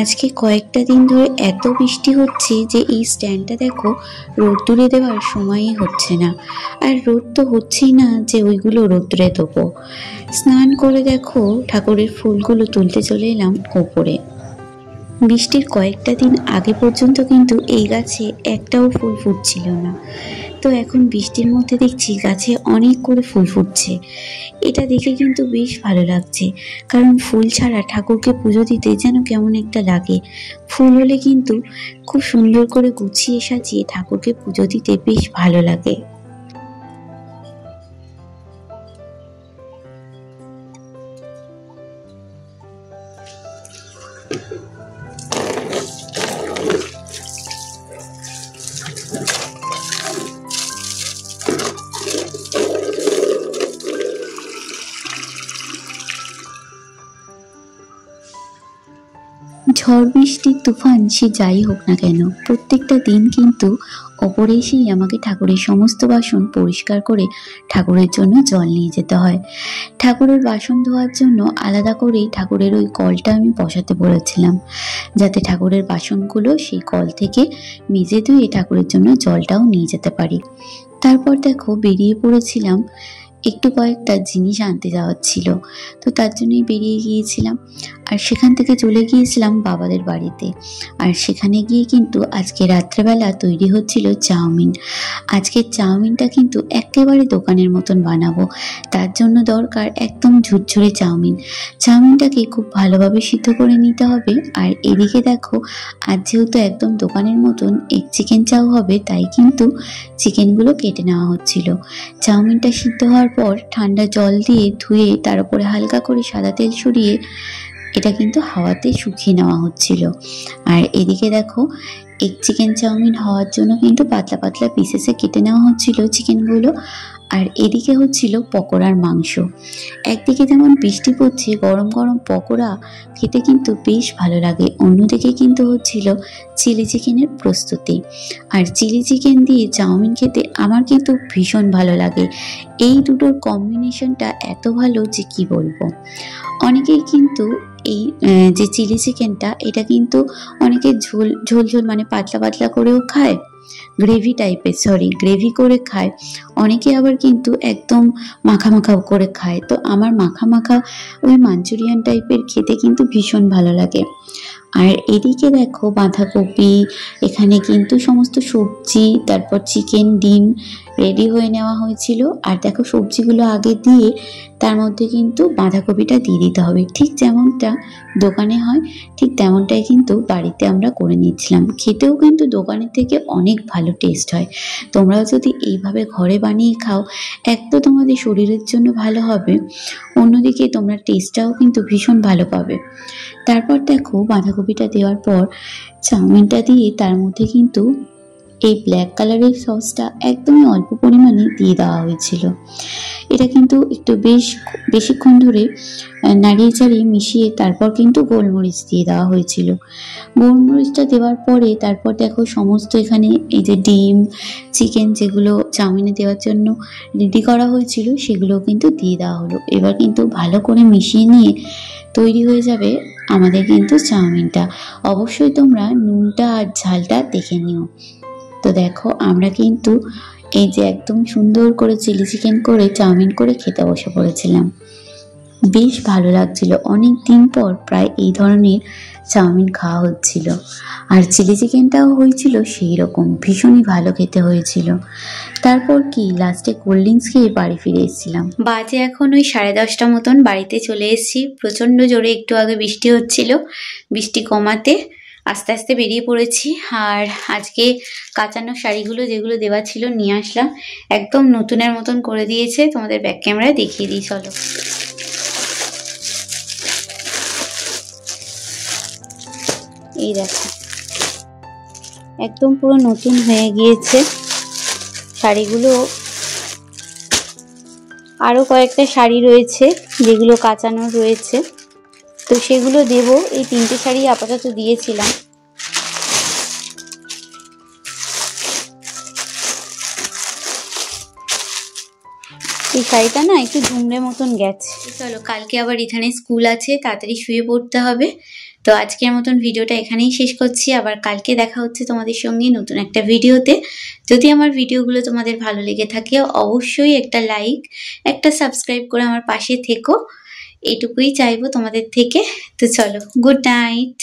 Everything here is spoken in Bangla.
আজকে কয়েকটা দিন ধরে এত বৃষ্টি হচ্ছে যে এই স্ট্যান্ডটা দেখো রোদ্দুরে দেওয়ার সময়ই হচ্ছে না। আর রোদ তো হচ্ছেই না যে ওইগুলো রোদ্দুরে দেবো। স্নান করে দেখো ঠাকুরের ফুলগুলো তুলতে চলে এলাম ওপরে। বৃষ্টির কয়েকটা দিন আগে পর্যন্ত কিন্তু এই গাছে একটাও ফুল ফুটছিল না, তো এখন বৃষ্টির মধ্যে দেখছি গাছে অনেক করে ফুল ফুটছে। এটা দেখে কিন্তু বেশ ভালো লাগছে, কারণ ফুল ছাড়া ঠাকুরকে পুজো দিতে যেন কেমন একটা লাগে। ফুল হলে কিন্তু খুব সুন্দর করে গুছিয়ে সাজিয়ে ঠাকুরকে পুজো দিতে বেশ ভালো লাগে। ঝড় বৃষ্টি তুফান সে যাই হোক না কেন, প্রত্যেকটা দিন কিন্তু ওপরে এসেই আমাকে ঠাকুরের সমস্ত বাসন পরিষ্কার করে ঠাকুরের জন্য জল নিয়ে যেতে হয়। ঠাকুরের বাসন ধোয়ার জন্য আলাদা করেই ঠাকুরের ওই কলটা আমি বসাতে বলেছিলাম, যাতে ঠাকুরের বাসনগুলো সেই কল থেকে মেজে ধুয়ে ঠাকুরের জন্য জলটাও নিয়ে যেতে পারি। তারপর দেখো বেরিয়ে পড়েছিলাম, একটু কয়েকটা জিনিস আনতে যাওয়ার ছিল, তো তার জন্যই বেরিয়ে গিয়েছিলাম। আর সেখান থেকে চলে গিয়েছিলাম বাবাদের বাড়িতে। আর সেখানে গিয়ে কিন্তু আজকে রাত্রেবেলা তৈরি হচ্ছিল চাউমিন। আজকের চাউমিনটা কিন্তু একেবারে দোকানের মতন বানাবো, তার জন্য দরকার একদম ঝুরঝুরে চাউমিন। চাউমিনটাকে খুব ভালোভাবে সিদ্ধ করে নিতে হবে। আর এদিকে দেখো আজ যেহেতু একদম দোকানের মতন এক চিকেন চাউ হবে, তাই কিন্তু চিকেনগুলো কেটে নেওয়া হচ্ছিল। চাউমিনটা সিদ্ধ হওয়ার পর ঠান্ডা জল দিয়ে ধুয়ে তার উপরে হালকা করে সাদা তেল ছড়িয়ে এটা কিন্তু হাওয়াতে শুকিয়ে নেওয়া হচ্ছিল। আর এদিকে দেখো এক চিকেন চাউমিন হওয়ার জন্য কিন্তু পাতলা পাতলা পিসেসে কেটে নেওয়া হচ্ছিল চিকেনগুলো। আর এদিকে হচ্ছিল পকোড়ার মাংস। একদিকে যেমন বৃষ্টি পড়ছে, গরম গরম পকোড়া খেতে কিন্তু বেশ ভালো লাগে, অন্যদিকে কিন্তু হচ্ছিল চিলি চিকেনের প্রস্তুতি। আর চিলি চিকেন দিয়ে চাউমিন খেতে আমার কিন্তু ভীষণ ভালো লাগে। এই দুটোর কম্বিনেশনটা এত ভালো যে কি বলবো। অনেকেই কিন্তু এই যে চিলি চিকেনটা, এটা কিন্তু অনেকে ঝোল ঝোল ঝোল মানে পাতলা পাতলা করেও খায়, গ্রেভি করে খায়। অনেকে আবার কিন্তু একদম মাখা মাখা করে খায়। তো আমার মাখা মাখা ওই মাঞ্চুরিয়ান টাইপের খেতে কিন্তু ভীষণ ভালো লাগে। আর এদিকে দেখো বাঁধাকপি, এখানে কিন্তু সমস্ত সবজি, তারপর চিকেন, ডিম রেডি হয়ে নেওয়া হয়েছিল। আর দেখো সবজিগুলো আগে দিয়ে তার মধ্যে কিন্তু বাঁধাকপিটা দিয়ে দিতে হবে, ঠিক যেমনটা দোকানে হয় ঠিক তেমনটাই কিন্তু বাড়িতে আমরা করে নিচ্ছিলাম। খেতেও কিন্তু দোকানের থেকে অনেক ভালো টেস্ট হয়। তোমরাও যদি এইভাবে ঘরে বানিয়ে খাও, এক তো তোমাদের শরীরের জন্য ভালো হবে, অন্যদিকে তোমরা টেস্টটাও কিন্তু ভীষণ ভালো পাবে। তারপর দেখো বাঁধাকপিটা দেওয়ার পর চাউমিনটা দিয়ে তার মধ্যে কিন্তু এই ব্ল্যাক কালারের সসটা একদমই অল্প পরিমাণে দিয়ে দেওয়া হয়েছিল। এটা কিন্তু একটু বেশিক্ষণ ধরে নাড়িয়ে চাড়িয়ে মিশিয়ে তারপর কিন্তু গোলমরিচ দিয়ে দেওয়া হয়েছিল। গোলমরিচটা দেওয়ার পরে তারপর দেখো সমস্ত এখানে এই যে ডিম, চিকেন যেগুলো চাউমিনে দেওয়ার জন্য রেডি করা হয়েছিল সেগুলো কিন্তু দিয়ে দেওয়া হলো। এবার কিন্তু ভালো করে মিশিয়ে নিয়ে তৈরি হয়ে যাবে আমাদের কিন্তু চাউমিনটা। অবশ্যই তোমরা নুনটা আর ঝালটা দেখে নিও। তো দেখো আমরা কিন্তু এই যে একদম সুন্দর করে চিলি চিকেন করে চাউমিন করে খেতে বসে পড়েছিলাম। বেশ ভালো লাগছিল, অনেক দিন পর প্রায় এই ধরনের চাউমিন খাওয়া হচ্ছিল। আর চিলি চিকেনটাও হয়েছিল সেই রকম, ভীষণই ভালো খেতে হয়েছিল। তারপর কি লাস্টে কোল্ড ড্রিঙ্কস খেয়ে বাড়ি ফিরে এসেছিলাম। বাজে এখন ওই 10:30 মতন বাড়িতে চলে এসেছি। প্রচণ্ড জোরে একটু আগে বৃষ্টি হচ্ছিল, বৃষ্টি কমাতে আস্তে আস্তে বেরিয়ে পড়েছি। আর আজকে কাচানো শাড়িগুলো যেগুলো দেওয়া ছিল নিয়ে আসলাম, একদম নতুনের মতন করে দিয়েছে। তোমাদের ব্যাক ক্যামেরায় দেখিয়ে দিই চলো। এই দেখো একদম পুরো নতুন হয়ে গিয়েছে শাড়িগুলো। আরও কয়েকটা শাড়ি রয়েছে যেগুলো কাচানো রয়েছে, তো সেগুলো দেব। এই 3টে শাড়ি আপাতত দিয়েছিলাম। এই শাড়িটা না একটু ঝুমড়ে মতন গেছে। চলো কালকে আবার এখানে স্কুল আছে, তাড়াতাড়ি শুয়ে পড়তে হবে। তো আজকের মতন ভিডিওটা এখানেই শেষ করছি। আবার কালকে দেখা হচ্ছে তোমাদের সঙ্গে নতুন একটা ভিডিওতে। যদি আমার ভিডিওগুলো তোমাদের ভালো লেগে থাকে অবশ্যই একটা লাইক, একটা সাবস্ক্রাইব করে আমার পাশে থেকো, এইটুকুই চাইবো তোমাদের থেকে। তো চলো, গুড নাইট।